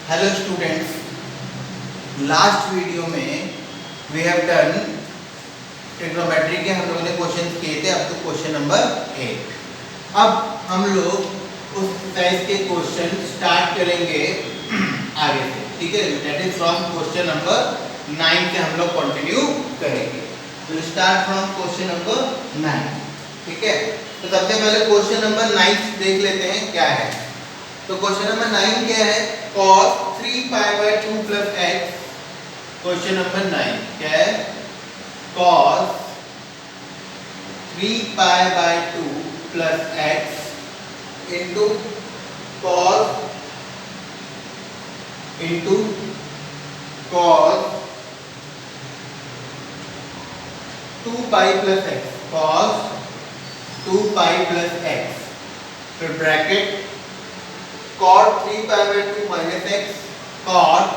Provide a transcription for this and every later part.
Hello students, last video में we have done trigonometry के हम लोगों ने क्वेश्चन किए थे अप टू क्वेश्चन नंबर 8। अब हम लोग उस साइज के क्वेश्चन स्टार्ट करेंगे आगे से, ठीक है। That is from question number 9 से हम लोग कंटिन्यू करेंगे। तो स्टार्ट फ्रॉम क्वेश्चन नंबर 9, ठीक है। तो सबसे पहले क्वेश्चन नंबर 9 देख लेते हैं क्या है। तो क्वेश्चन नंबर 9 क्या है? cos 3π/2 plus x। Question number 9 क्या है? cos 3π/2 plus x into cos 2π plus x, cos 2π plus x, फिर bracket cot 3π/2 minus x, cot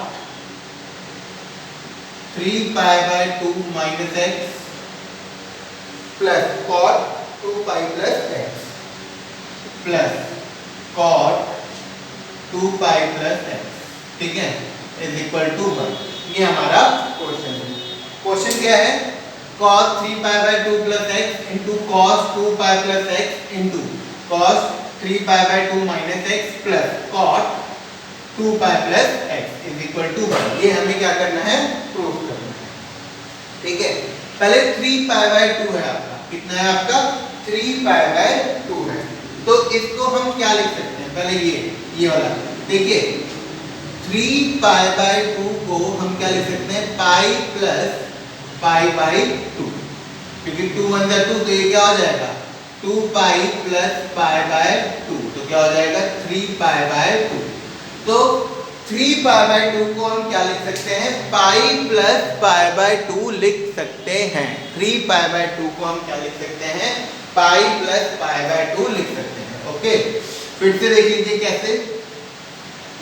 3π/2 minus x plus cot 2π plus x plus cot 2π plus x, ठीक है, is equal to 1। ये हमारा question है। Question क्या है? cos 3π/2 plus x into cos 2π plus x into cos 3π/2 minus x plus cot 2π plus x is equal to 1। ये हमें क्या करना है? प्रूव करना है, ठीक है। पहले 3π/2 है आपका, कितना है आपका? 3π/2 है। तो इसको हम क्या लिख सकते हैं? पहले ये वाला देखिए, 3π/2 को हम क्या लिख सकते हैं? पाई प्लस π/2, क्योंकि 2 1 जा 2, तो ये क्या हो जाएगा? 2π plus π/2, तो क्या हो जाएगा? 3π/2। तो 3π/2 को हम क्या लिख सकते हैं? पाई प्लस π/2 लिख सकते हैं। 3π/2 को हम क्या लिख सकते हैं? पाई प्लस π/2 लिख सकते हैं। ओके, फिर से देख लीजिए कैसे।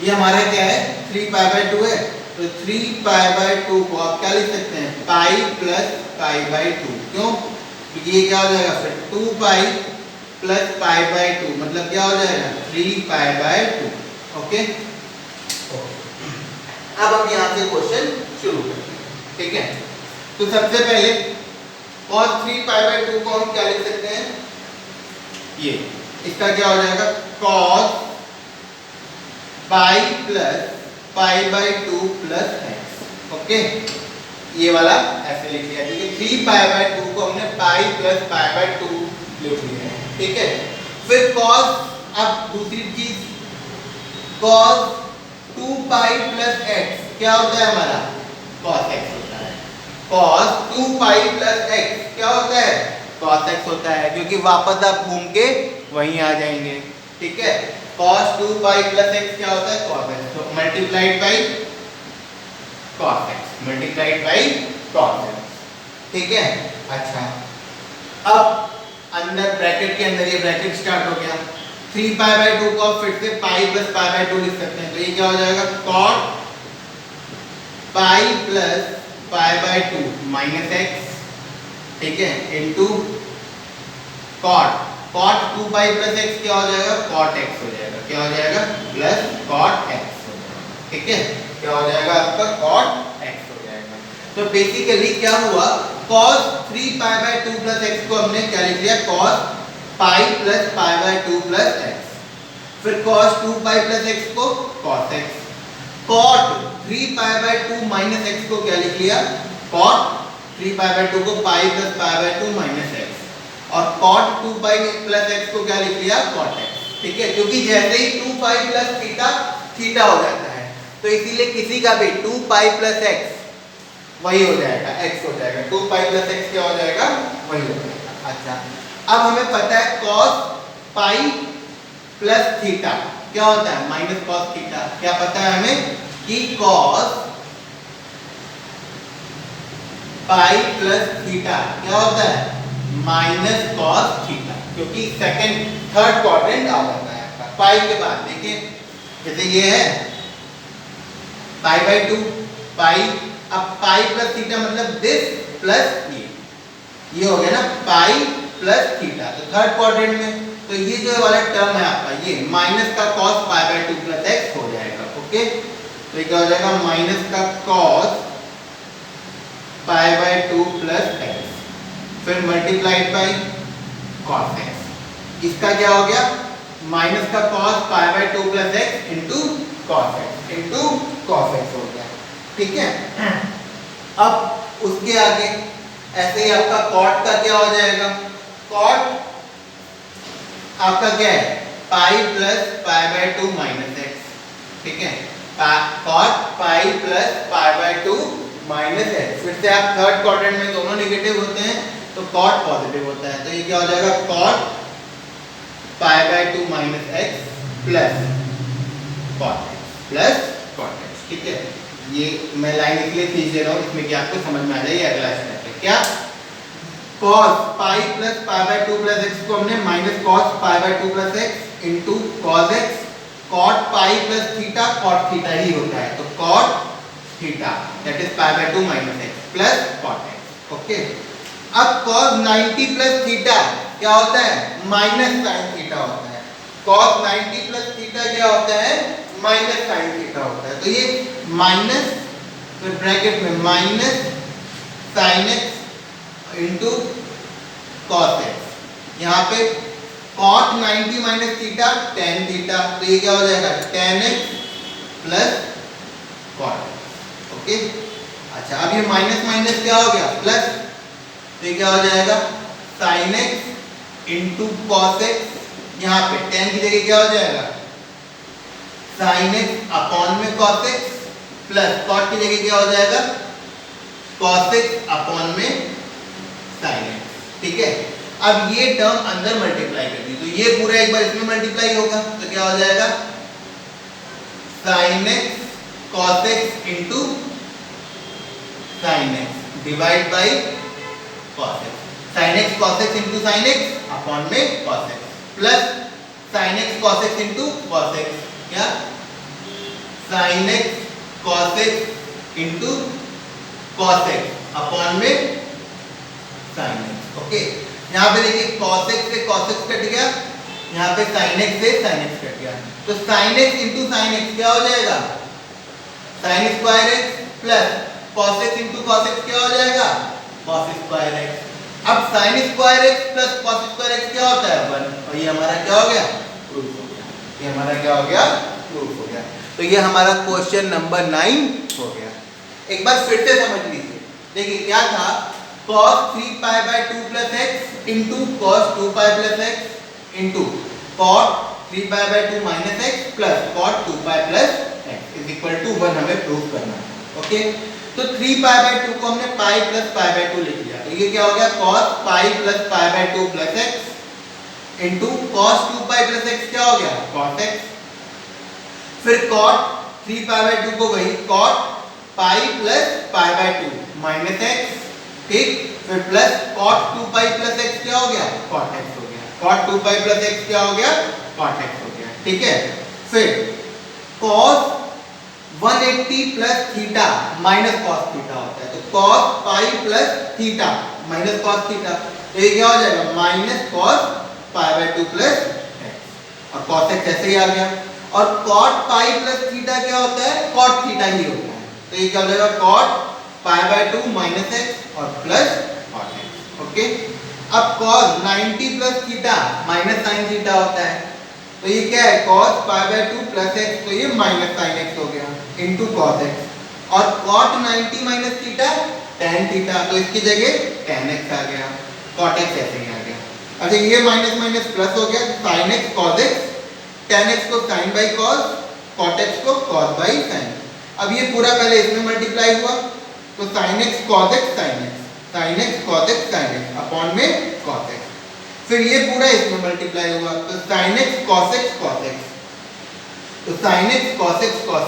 ये हमारा क्या है? 3π/2 है, तो 3π/2 को आप क्या लिख सकते हैं? Pi plus π/2। क्यों? क्योंकि ये क्या हो जाएगा? फिर 2π प्लस π/2 मतलब क्या हो जाएगा? 3π/2। ओके, अब हम यहाँ से क्वेश्चन शुरू करते हैं, ठीक है। तो सबसे पहले cos 3π/2 को हम क्या लिख सकते हैं? ये इसका क्या हो जाएगा? cos pi plus π/2 plus x। Okay, ये वाला ऐसे लिख लिया, ठीक है। 3π/2 को हमने पाई प्लस π/2 लिख लिया है, ठीक है। फिर cos, अब दूसरी चीज cos 2π प्लस x क्या होता है हमारा? cos x होता है। cos 2π प्लस x क्या होता है? cos x होता है, क्योंकि वापस आप घूम के वहीं आ जाएंगे, ठीक है। cos 2π प्लस x क्या होता है? cos x, तो multiplied by cos x, multiplied by cos x, ठीक है। अच्छा, अब अंदर ब्रैकेट के अंदर ये ब्रैकेट स्टार्ट हो गया। 3π/2 को फिर से पाई प्लस π/2 लिख सकते हैं, तो ये क्या हो जाएगा? cot pi plus π/2 minus x, ठीक है, इनटू cot 2π प्लस x क्या हो जाएगा? cot x हो जाएगा। क्या हो जाएगा? प्लस cot x हो जाएगा, ठीक है। क्या हो जाएगा आपका? cot x हो जाएगा। तो बेसिकली क्या हुआ? cos 3π/2 प्लस x को हमने क्या लिख लिया? cos pi plus π/2 plus x। फिर cos 2π प्लस x को cos x। cot 3π/2 minus x को क्या लिख लिया? cot 3π/2 को पाई प्लस π/2 माइनस x। और cot 2π प्लस x को क्या लिख लिया? cot x, ठीक है। क्योंकि जैसे ही 2π प्लस थीटा थीटा हो जाता है, तो इसीलिए किसी का भी 2π प्लस x वही हो जाएगा, x हो जाएगा। 2π प्लस x क्या हो जाएगा? वही हो जाएगा। अच्छा, अब हमें पता है cos पाई प्लस थीटा क्या होता है? Minus cos theta. क्या पता है हमें? कि cos पाई प्लस थीटा क्या होता है? माइनस cos थीटा, क्योंकि थर्ड क्वाड्रेंट आ जाता है आपका पाई के बाद। देखिए जैसे ये है π/2 पाई, अब पाई प्लस थीटा मतलब दिस प्लस ये हो गया ना, पाई प्लस थीटा। तो थर्ड क्वाड्रेंट में तो ये जो वाला टर्म है आपका, ये माइनस का cos π/2 प्लस x हो जाएगा। ओके, तो ये क्या हो जाएगा माइनस का cos pi by 2 plus x, फिर मल्टीप्लाइड बाई cos x। इसका क्या हो गया माइनस का cos pi by 2 plus x into cos x हो गया। ठीक है, अब उसके आगे ऐसे ही आपका cot का क्या हो जाएगा, cot आपका क्या है पाई plus pi by 2 minus x. ठीक है, cot pi plus pi by 2 minus x. फिर से आप थर्ड क्वाड्रेंट में दोनों नेगेटिव होते हैं तो cot पॉजिटिव होता है, तो ये क्या हो जाएगा cot pi by 2 minus x plus cot x। ठीक है, ये मैं लाइन इसलिए खींच दे रहा हूँ इसमें कि आपको समझ में आ जाए। ये अगला स्टेप है क्या, cos pi plus pi by 2 plus x को हमने minus cos pi by 2 plus x into cos x, cot pi plus theta cot theta ही होता है, तो cot theta that is pi by 2 minus x plus cot x। Okay, अब cos 90 plus theta क्या होता है माइनस sin थीटा होता है, cos 90 प्लस थीटा क्या होता है माइनस sin थीटा होता है। तो ये माइनस फिर ब्रैकेट में minus sin x into cos x, यहाँ पे cot 90 minus theta tan theta, तो ये क्या हो जाएगा tan x plus cot x। Okay, अच्छा अब ये माइनस माइनस क्या हो गया प्लस, तो ये क्या हो जाएगा sin x into cos x, यहाँ पे tan की जगह क्या हो जाएगा sin x अपॉन में cos x प्लस cot की जगह क्या हो जाएगा cos x अपॉन में sin x। ठीक है, अब ये टर्म अंदर मल्टीप्लाई कर दी तो ये पूरा एक बार इसमें मल्टीप्लाई होगा, तो क्या हो जाएगा sin x cos x into sin x divide by cos x, sin x cos x into sin x upon में cos x plus sin x cos x into cos x, क्या sin x cos x into cos x upon में sin x। Okay, यहाँ पे देखिए cos x से cos x cut गया, यहाँ पे sin x से sin x कट गया, तो sin x into sin x क्या हो जाएगा sin square x plus cos x into cos x क्या हो जाएगा cos स्क्वायर x। अब sin square x plus cos square x क्या होता है 1, और ये हमारा क्या हो गया प्रूफ हो गया, ये हमारा क्या हो गया प्रूफ हो गया। तो ये हमारा क्वेश्चन नंबर 9 हो गया। एक बार फिर से समझ लीजिए, देखिए क्या था cos 3 pi by 2 plus x into cos 2 pi plus x into cot 3 pi by 2 minus x plus cot 2 pi plus x is equal to 1 हमें प्रूव करना है। ओके, तो 3 पाई बाय 2 को हमने पाई प्लस पाई बाय 2 लिख लिया, तो ये क्या हो गया cos pi plus pi by 2 plus x into cos 2 pi plus x क्या हो गया cos x, फिर cot 3 पाई बाय 2 को वही cot pi plus pi by 2 minus x, ठीक, फिर plus cot 2 pi plus x क्या हो गया cot x हो गया, cot 2 पाई प्लस x क्या हो गया cot x हो गया। ठीक है, फिर cos 180 plus theta minus cos theta होता है, तो cos pi plus theta minus cos theta, तो ये क्या हो जाएगा minus cos pi by 2 plus x, और cos x ऐसे ही आ गया, और cot पाई प्लस थीटा क्या होता है cot थीटा ही होता है, तो ये क्या हो जाएगा cot pi by 2 minus x और प्लस cot x। ओके, अब cos 90 plus theta minus sin theta होता है, तो ये क्या है cos pi by 2 plus x, तो ये माइनस sin x हो गया इंटू cos x, और cot 90 minus theta tan theta, तो इसकी जगह tan x आ गया, cot x ऐसे ही आ गया। अच्छा, ये माइनस माइनस प्लस हो गया, sin x cos x, tan x को sin by cos, cot x को cos बाई sin। अब ये पूरा पहले इसमें मल्टीप्लाई हुआ, तो sin x cos x sin x, sin x cos x sin x upon में cos x, फिर ये पूरा इसमें मल्टीप्लाई हुआ, तो sin x cos x cos x, तो sin x cos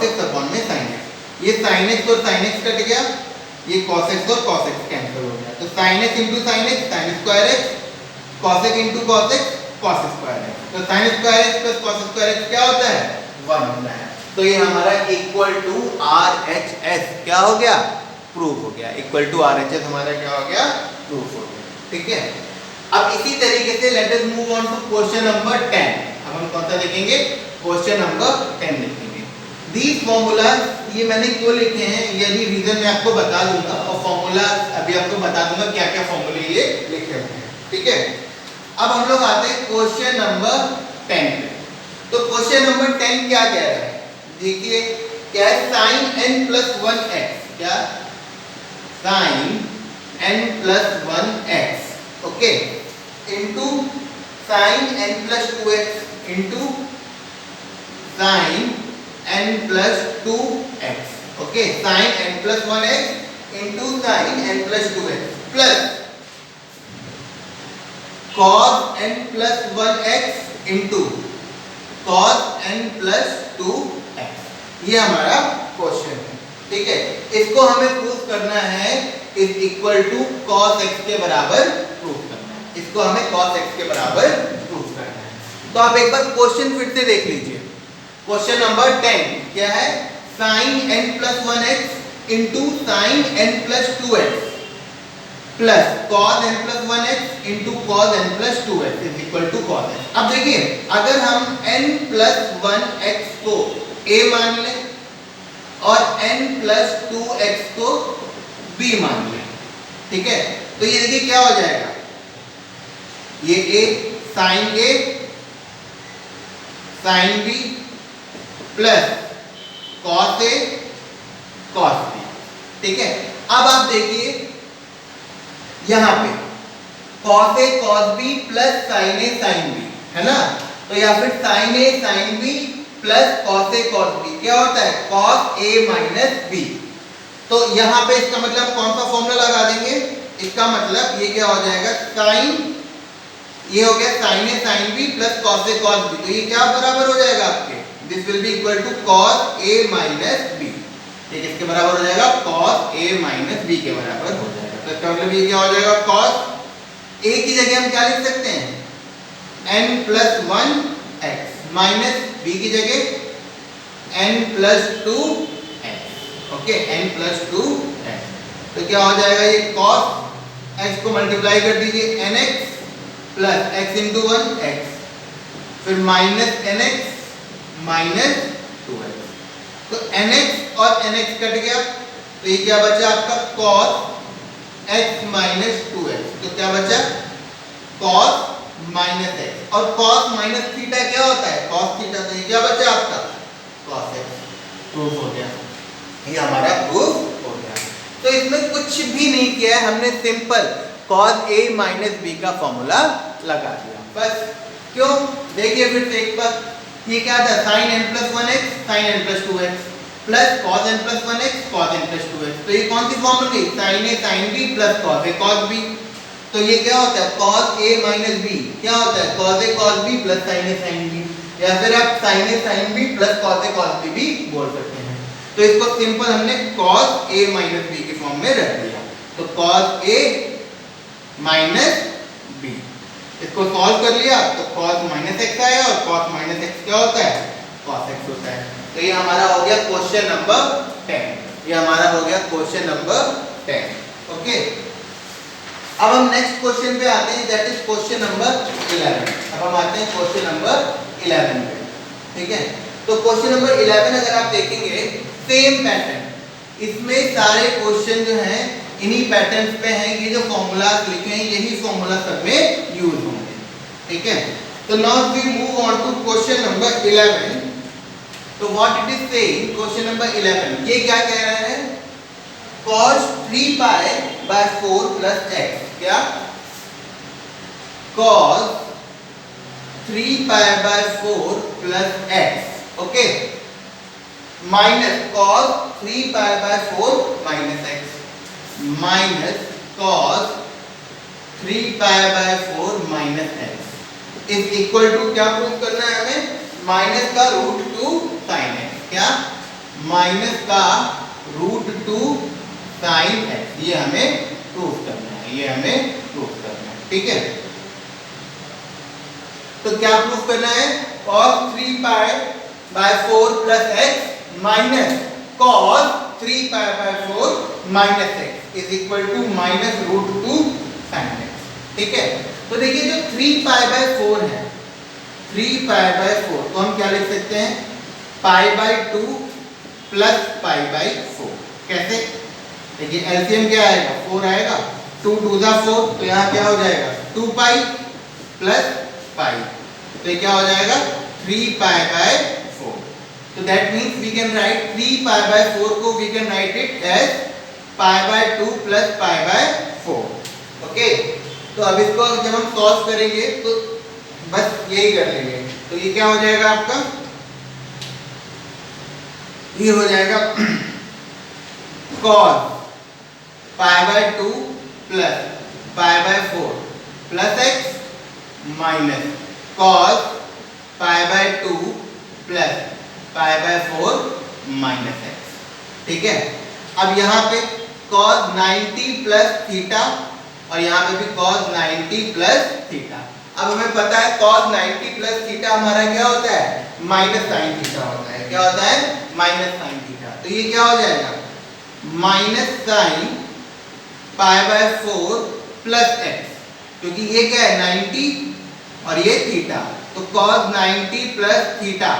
x upon में sin x, ये sin x और sin x कट गया, ये cos x और cos x कैंसिल हो गया, तो sin x into sin x sin square x, cos x into cos x cos square x, तो sin square x plus cos square x क्या होता है 1 होता है, तो ये हमारा इक्वल टू RHS क्या हो गया प्रूफ हो गया, इक्वल टू RHS हमारा क्या हो गया प्रूफ हो गया। ठीक है, अब इसी तरीके से let us move on to question number 10। अब हम कौन सा देखेंगे क्वेश्चन नंबर 10 देखेंगे। These formulas ये मैंने क्यों लिखे हैं ये भी रीजन मैं आपको बता दूंगा, और फॉर्मूला अभी आपको बता दूंगा क्या क्या फॉर्मूले ये लिखे हुए हैं, ठीक है। अब हम लोग आते हैं क्वेश्चन नंबर 10 पे। तो क्वेश्चन नंबर 10 क्या कह रहा है, देखिए क्या है, sin n plus 1x, क्या sin n plus 1x, okay, into sin n plus 2x into sin n plus 2x, okay, sin n plus 1x into sin n plus 2x plus cos n plus 1x into cos n plus 2x, ये हमारा question है, ठीक है। इसको हमें proof करना है is equal to cos x के बराबर प्रूफ करना है, इसको हमें cos x के बराबर प्रूफ करना है। तो आप एक बार क्वेश्चन फिर से देख लीजिए, क्वेश्चन नंबर 10 क्या है, sin n plus 1x into sin n plus 2x plus cos n plus 1x into cos n plus 2x is equal to cos x। अब देखिए अगर हम n plus 1x को a मान लें और n plus 2x को b मान लें, ठीक है, तो ये देखिए क्या हो जाएगा, ये a sin a sin b plus cos a cos b, ठीक है। अब आप देखिए यहां पे cos a cos b plus sin a sin b है ना, तो या फिर sin a sin b plus cos a cos b क्या होता है, cos a माइनस b। तो यहां पे इसका मतलब कौन सा फॉर्मूला लगा देंगे, इसका मतलब ये क्या हो जाएगा, sin, ये हो गया sin a sin b plus cos a cos b, तो ये क्या बराबर हो जाएगा आपके, this will be equal to cos a minus b, ठीक है, इसके बराबर हो जाएगा cos a माइनस b के बराबर हो जाएगा। तो इसका मतलब ये क्या हो जाएगा, cos a की जगह हम क्या लिख सकते हैं, n plus 1x minus b की जगह n plus 2x, okay, n plus 2x, तो क्या हो जाएगा, ये cos x को मल्टीप्लाई कर दीजिए nx plus x into 1x, फिर माइनस nx माइनस 2x, तो nx और nx कट गया, तो ये क्या बचा आपका cos x माइनस 2x, तो क्या बचा cos माइनस x, और cos माइनस थीटा क्या होता है, cos थीटा, तो ये क्या बचा आपका cos x, प्रूफ हो गया, ये हमारा प्रूफ हो गया। तो इसमें कुछ भी नहीं किया है, हमने simple cos a minus b का फॉर्मूला लगा दिया बस। क्यों, देखिए फिर से एक बार, ये क्या था, sin n plus 1x sin n plus 2x plus cos n plus 1x cos n plus 2x, तो ये कौन सी फॉर्मूला गई, sin a sin b plus cos a cos b, तो ये क्या होता है cos a माइनस b, क्या होता है cos a cos b plus sin a sin b, या फिर आप sin a sin b plus cos a cos b भी बोल सकते हैं। तो इसको सिंपल हमने cos a माइनस b के फॉर्म में रख दिया, तो cos a माइनस b, इसको सॉल्व कर लिया तो cos माइनस x आया, और cos माइनस x क्या होता है, cos x होता है। तो ये हमारा हो गया क्वेश्चन नंबर 10, ये हमारा हो गया क्वेश्चन नंबर 10, ओके। अब हम नेक्स्ट क्वेश्चन पे आते हैं, दैट इज क्वेश्चन नंबर 11। अब हम आते हैं क्वेश्चन नंबर 11 पे, ठीक है। तो क्वेश्चन नंबर 11 अगर आप देखेंगे सेम पैटर्न, इसमें सारे क्वेश्चन जो हैं इन्हीं पैटर्न्स पे हैं, ये जो फॉर्मूलाज लिखे हैं यही फॉर्मूला सब में यूज होंगे, ठीक है। तो now we move on to question number 11। तो what it is saying, question number 11 ये क्या कह रहा है, cos 3 pi by 4 plus x, क्या cos 3 pi by 4 plus x, okay, minus cos 3 pi by 4 minus x, minus cos 3 pi by 4 minus x is equal to, क्या proof करना है हमें, माइनस का रूट 2 sin x, क्या minus का root 2 sin x, ये हमें प्रूफ करना है, ये हमें प्रूफ करना है, ठीक है। तो क्या प्रूफ करना है, cos 3 pi by 4 plus x minus cos 3 pi by 4 minus x is equal to minus root 2 sin x, ठीक है। तो देखिए जो 3 pi by 4 है, 3 pi by 4 तो हम क्या लिख सकते हैं, pi by 2 plus pi by 4। कैसे? देखिए एलसीएम क्या आएगा, 4 आएगा, 2 2 जा 4, तो यहाँ क्या हो जाएगा 2 पाई प्लस पाई, तो ये क्या हो जाएगा 3 पाई बाय 4। तो that means we can write 3 pi by 4 को we can write it as pi by 2 plus pi by 4। Okay, तो अब इसको जब हम सॉल्व करेंगे तो बस यही कर लेंगे। तो ये क्या हो जाएगा आपका, ये हो जाएगा cos pi by 2 plus pi by 4 plus x minus cos pi by 2 plus pi by 4 minus x। ठीक है, अब यहाँ पे cos 90 प्लस थीटा और यहाँ पे भी cos 90 प्लस थीटा। अब हमें पता है cos 90 प्लस थीटा हमारा क्या होता है माइनस साइन थीटा होता है। क्या होता है माइनस साइन थीटा। तो ये क्या हो जाएगा minus sine pi by 4 plus x, क्योंकि ये क्या है 90 और ये थीटा, तो cos 90 plus theta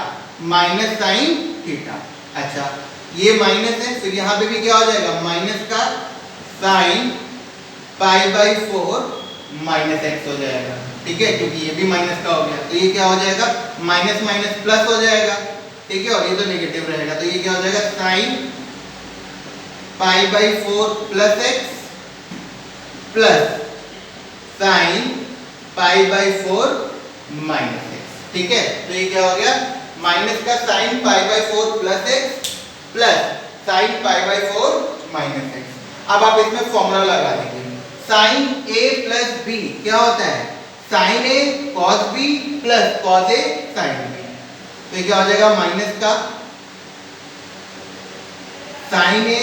minus sine theta. अच्छा, ये माइनस है, फिर यहाँ पे भी क्या हो जाएगा माइनस का sine pi by 4 minus x हो जाएगा। ठीक है, क्योंकि ये भी माइनस का हो गया, तो ये क्या हो जाएगा माइनस माइनस प्लस हो जाएगा। ठीक है, और ये तो नेगेटिव रहेगा, तो ये क्या हो जाएगा sine pi by 4 plus x plus sine pi by 4 minus x। ठीक है, तो ये क्या हो गया माइनस का sine pi by 4 plus x plus sine pi by 4 minus x। अब आप इसमें फॉर्मूला लगा देंगे, साइन a प्लस b क्या होता है sine a cos b plus cos a sine b। तो ये क्या हो जाएगा माइनस का sine a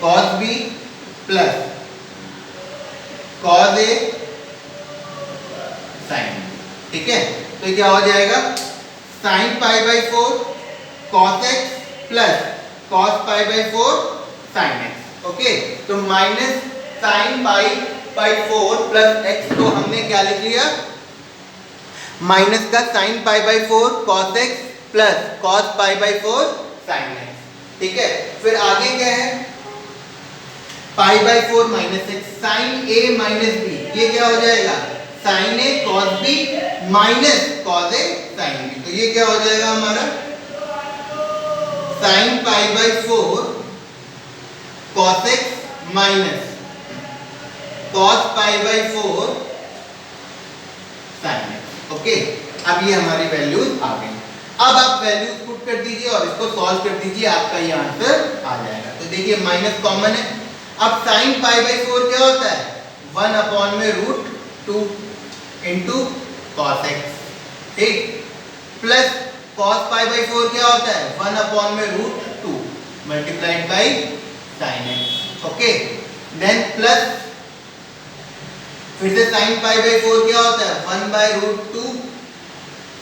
cos b plus cos a sine b। ठीक है, तो ये क्या हो जाएगा sine pi by 4 cos x plus cos pi by 4 sine x। Okay, तो minus sine pi by 4 plus x को हमने क्या लिख लिया माइनस का sine pi by 4 cos x plus cos pi by 4 sine x। ठीक है, फिर आगे क्या है pi by 4 minus x, sine a minus b, ये क्या हो जाएगा sine a cos b minus cos a sine b। तो ये क्या हो जाएगा हमारा sine pi by 4 cos x minus cos pi by 4 sine x। Okay, अब ये हमारी वैल्यूज आ गई। अब आप वैल्यूज पुट कर दीजिए और इसको सॉल्व कर दीजिए, आपका ये आंसर आ जाएगा। तो देखिए माइनस कॉमन है, अब साइन पाई बाय 4 क्या होता है 1 अपॉन में रूट 2 इंटू cos x। ठीक, प्लस cos पाई बाय 4 क्या होता है 1 अपॉन में root 2 multiplied by sine x। Okay, then plus फिर से साइन पाई बाय 4 क्या होता है 1 by root 2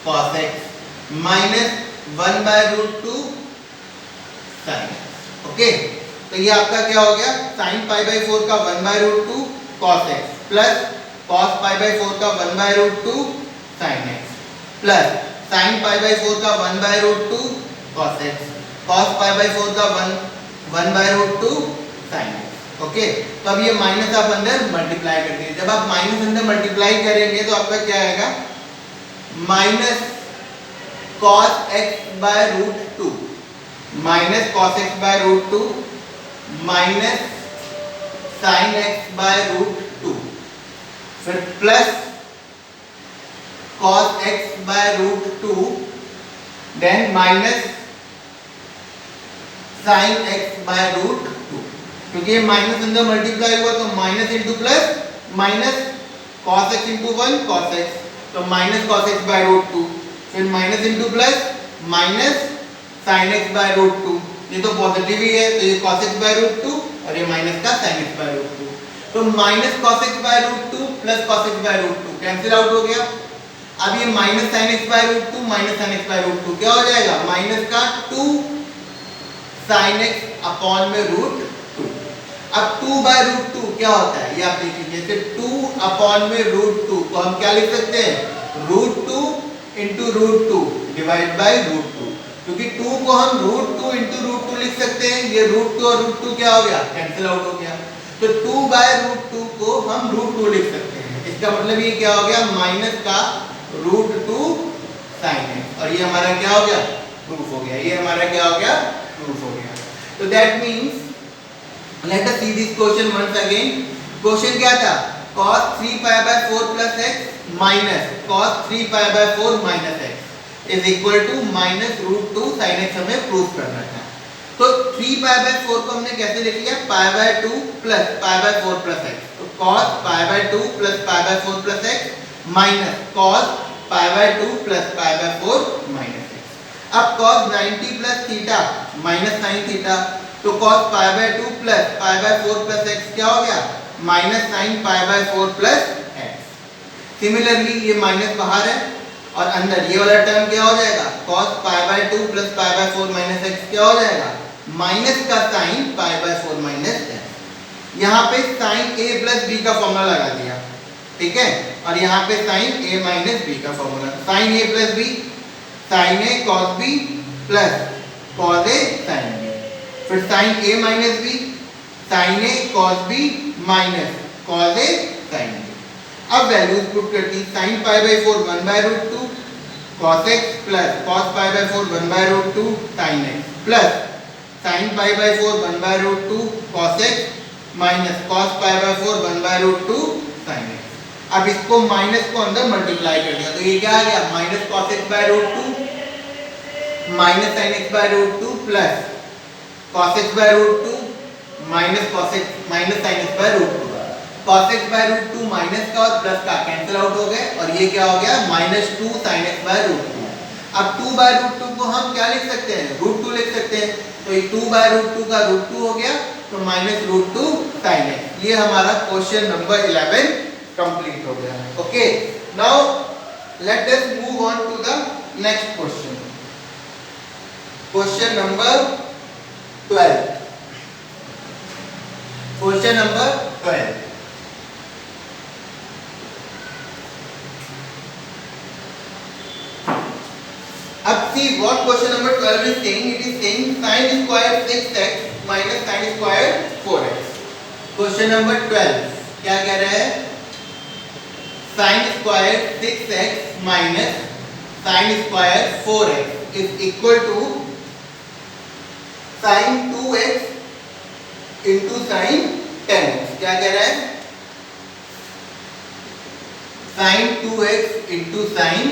cos x minus 1 by root 2 sine x। Okay, तो ये आपका क्या हो गया साइन पाई बाय 4 का 1 by root 2 cos x plus cos pi by 4 का 1 by root 2 sine x plus sine pi by 4 का 1 by root 2 cos x cos pi by 4 का 1 by root 2 sine x। Okay, तो अब ये minus आप अंदर multiply कर दीजिए। जब आप माइनस अंदर मल्टीप्लाई करेंगे तो आपका क्या आएगा minus cos x by root 2 minus cos x by root 2 minus sine x by root 2 फिर plus cos x by root 2 then minus sine x by root 2। क्योंकि ये माइनस अंदर मल्टीप्लाई हुआ तो minus into plus minus cos x into 1 cos x, तो minus cos x by root 2 फिर minus into plus minus sine x by root 2। ये तो positive ही है, तो ये cos x बाय रूट 2 और ये माइनस का sin x बाय रूट 2, तो minus cos x by root 2 plus cos x by root 2 cancel out हो गया। अब ये minus sin x by root 2 minus sin x by root 2 क्या हो जाएगा माइनस का 2 sin x अपॉन में रूट 2। अब 2 बाय रूट 2 क्या होता है ये आप देख लीजिए, जैसे 2 अपॉन में रूट 2 को हम क्या लिख सकते हैं root 2 into root 2 divide by root 2, क्योंकि 2 को हम √2 इंटू √2 लिख सकते हैं। ये √2 और √2 क्या हो गया, कैंसिल आउट हो गया। तो 2/√2 को हम √2 लिख सकते हैं। इसका मतलब ये क्या हो गया, माइनस का √2 sin x, और ये हमारा क्या हो गया, प्रूफ हो गया। ये हमारा क्या हो गया, प्रूफ हो गया। तो that means let us see this question once again. Question क्या था, cos 3π/4 plus x minus cos 3π/4 minus x is equal to minus √2 sin x हमें प्रूफ करना था। तो 3π/4 को हमने कैसे लिख लिया, π/2 plus π/4 plus x। तो cos π/2 plus π/4 plus x minus cos π/2 plus π/4 minus x। अब cos 90 plus theta minus sin theta, तो cos π/2 plus π/4 plus x क्या हो गया, minus sin π/4 plus x। Similarly ये माइनस बाहर है और अंदर ये वाला टर्म क्या हो जाएगा, cos π/2 plus π/4 minus x क्या हो जाएगा, माइनस का sin π/4 minus x। यहाँ पे sin a plus b का फॉर्मूला लगा दिया, ठीक है, और यहाँ पे sin a minus b का formula, sin a plus b sin a cos b plus cos a sin b, फिर sin a minus b sin a cos b minus cos a sin b। अब values put करती, sin π/4 1/√2 cos x plus cos π/4 1/√2 sin x plus sin π/4 1/√2 cos x minus cos π/4 1/√2 sin x। अब इसको minus को अंदर multiply कर दिया, तो ये क्या आ गया, minus cos x/√2 minus sin x/√2 plus cos x/√2 minus cos x minus sin x/√2। cos x/√2 minus का और प्लस का कैंसिल आउट हो गए, और ये क्या हो गया, -2 sin x/√2। अब 2/√2 को हम क्या लिख सकते हैं, √2 लिख सकते हैं। तो ये 2/√2 का √2 हो गया, तो -√2 sin x। ये हमारा क्वेश्चन नंबर 11 कंप्लीट हो गया। Okay, now let us move on to the next question, question number 12। Question number 12, अब see what question number 12 is saying। It is saying sin square 6x minus sin square 4x। Question number 12 क्या कह रहा है, sin square 6x minus sin square 4x is equal to sin 2x into sin 10x। क्या कह रहा है, sin 2x into sin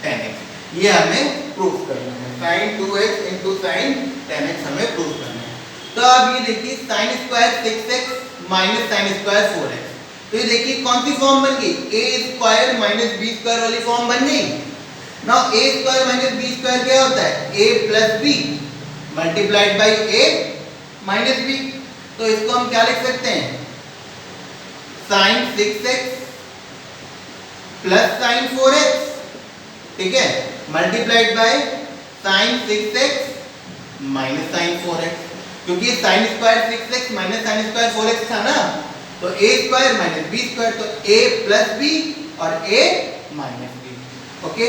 10x, ये हमें प्रूफ करना है। sin 2x into sin 10x हमें प्रूफ करना है। तो अब ये देखिए sin square 6x minus sin square 4x, तो ये देखिए कौन सी फॉर्म बन गई, a square minus b square वाली फॉर्म बन गई। Now a square minus b square क्या होता है, a plus b multiplied by a minus b। तो इसको हम क्या लिख सकते हैं, sin 6x plus sin 4x, ठीक है, multiplied by sin 6x minus sin 4x, क्योंकि sin square 6x minus sin square 4x था ना, तो a square minus b square, तो a प्लस b और a माइनस b। ओके,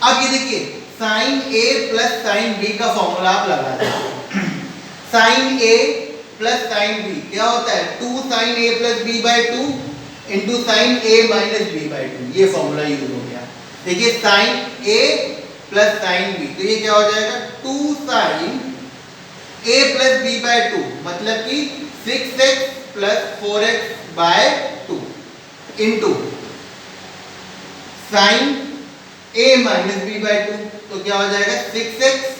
अब ये देखिए sin a plus sin b का फॉर्मूला आप लगा दें। sin a plus sin b क्या होता है, 2 sin a plus b by 2 into sin a minus b by 2, ये फॉर्मूला यूज हो गया। देखिए sin a plus sin b, तो ये क्या हो जाएगा, 2 sin a plus b by 2, मतलब कि 6x plus 4x by 2 into sin a minus b by 2, तो क्या हो जाएगा 6x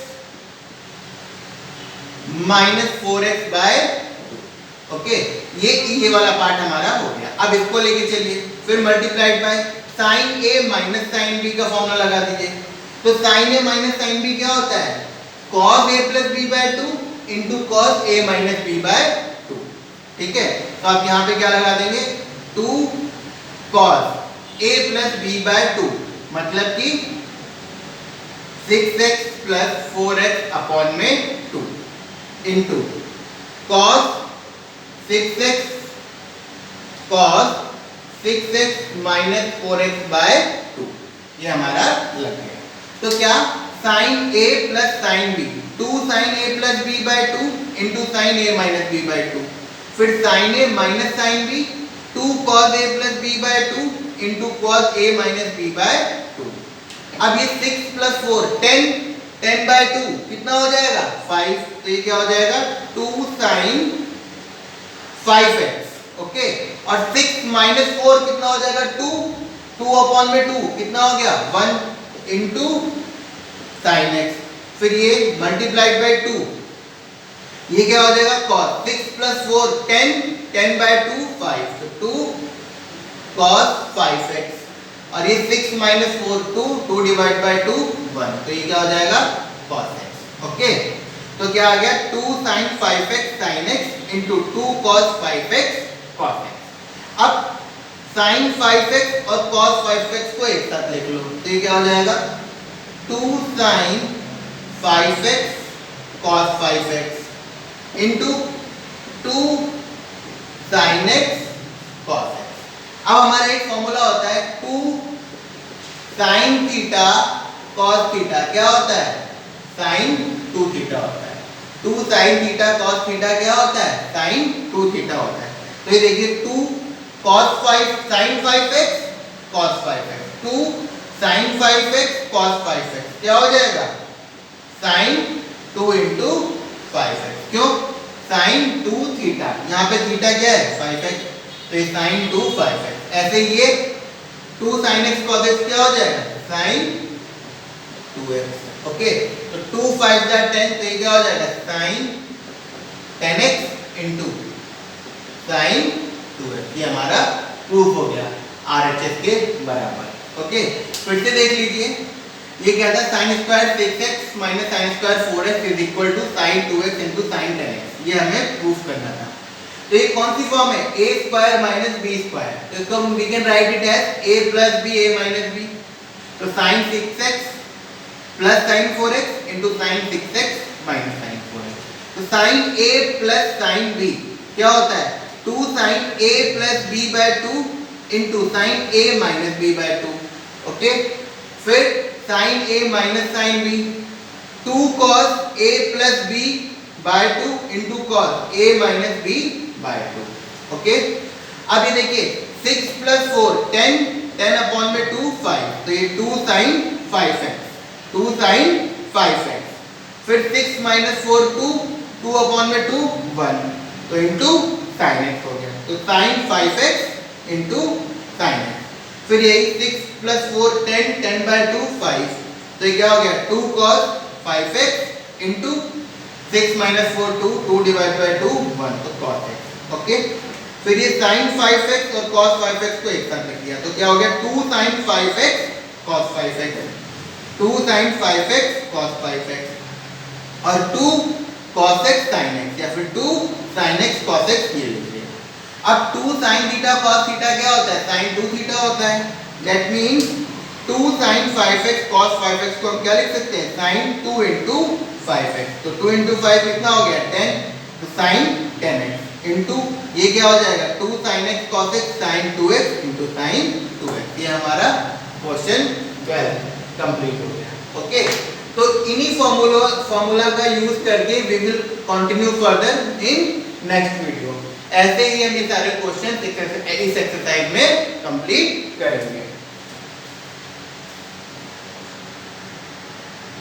minus 4x by 2। Okay, ये वाला पार्ट हमारा हो गया। अब इसको लेके चलिए, फिर multiplied by sin a minus sin b का फॉर्मूला लगा दीजिए। तो sin a minus sin b क्या होता है, cos a plus b by 2 into cos a minus b by 2, ठीक है। तो आप यहाँ पे क्या लगा देंगे, 2 cos a plus b by 2, मतलब कि 6x प्लस 4x अपॉन में 2 into cos 6x minus 4x by 2, ये हमारा लग गया। तो क्या sine A plus sine B, 2 sine A plus B by 2 into sine A minus B by 2, फिर sine A minus sine B 2 cos A plus B by 2 into cos A minus B by 2। अब ये 6 plus 4 10, 10 bye 2 कितना हो जाएगा 5, तो ये क्या हो जाएगा 2 साइन 5x, ओके। और 6 माइनस 4 कितना हो जाएगा 2, 2 अपॉन में 2 कितना हो गया 1 इंटू साइन x, फिर ये मल्टीप्लाइड बाय 2, ये क्या हो जाएगा cos 6 प्लस 4 10, 10 बाय 2 5, तो 2 cos 5x, और ये 6 माइनस 4 2, 2 डिवाइड बाय 2 1, तो ये क्या हो जाएगा cos x, ओके। तो क्या आ गया 2 sin 5x sin x into 2 cos 5x cos x। अब sin 5x और cos 5x को एक साथ लिख लो, तो ये क्या हो जाएगा 2 sin 5x cos 5x into 2 sin x cos x। अब हमारा एक फॉर्मूला होता है 2 sin थीटा cos थीटा, क्या होता है sin 2 थीटा होता है। 2 sin थीटा cos थीटा क्या होता है sin 2 थीटा होता है। तो ये देखिए 2 cos 5 sin 5x cos 5x, 2 sin 5x cos 5x क्या हो जाएगा sin 2 इंटू 5x, क्यों sin 2 थीटा, यहाँ पे थीटा क्या है 5x, तो ये sin 2 5x। ऐसे ये 2 sin x cos x क्या हो जाएगा sin 2x, ओके। तो 2 5 जा 10, तो ये क्या हो जाएगा sin 10x into sin 2x, ये हमारा प्रूफ हो गया RHS के बराबर, ओके। फिर से देख लीजिए, ये क्या था sin square 6x minus sin square 4x is equal to sin 2x into sin 10x, ये हमें प्रूफ करना था। तो ये कौन सी फॉर्म है a square minus b square, तो इसको हम we can write it as a plus b a minus b, तो sin 6x plus sin 4x into sin 6x minus sin 4x, तो sin a plus sin b क्या होता है 2 sin a plus b by 2 into sin a minus b by 2, okay. फिर sin a minus sin b 2 cos a plus b by 2 into cos a minus b by 2, okay. अब ये देखिए 6 plus 4 10, 10 upon में 2 5, तो ये 2 sin 5x, 2 sin 5x, फिर 6 minus 4 2, 2 upon में 2 1, तो इंटू sin x हो गया, तो sin 5x into sin x, फिर यही 6 प्लस 4 10, 10 बाय 2 5, तो ये क्या हो गया 2 cos 5x into 6 minus 4 2, 2 divide bye 2 1, तो cos x, ओके। फिर ये sin 5x और cos 5x को एक साथ लिख दिया, तो क्या हो गया 2 sin 5x cos 5x, 2 sin 5x cos 5x और 2 cos x sin x, या फिर 2 sin x cos x ये लिखिए। अब 2 sin थीटा cos थीटा क्या होता है sin 2 थीटा होता है, that means 2 sin 5x cos 5x को हम क्या लिख सकते हैं sin 2 इंटू 5x, तो 2 इंटू 5 कितना हो गया 10, तो sin 10x इंटू ये क्या हो जाएगा 2 sin x cos x sin 2x into sin 2x, ये हमारा क्वेश्चन 12 कंप्लीट हो गया, ओके। तो इन्हीं फॉर्मूला का यूज करके we will continue further in next video. ऐसे ही हम ये सारे क्वेश्चन इस एक्सरसाइज में कंप्लीट करेंगे।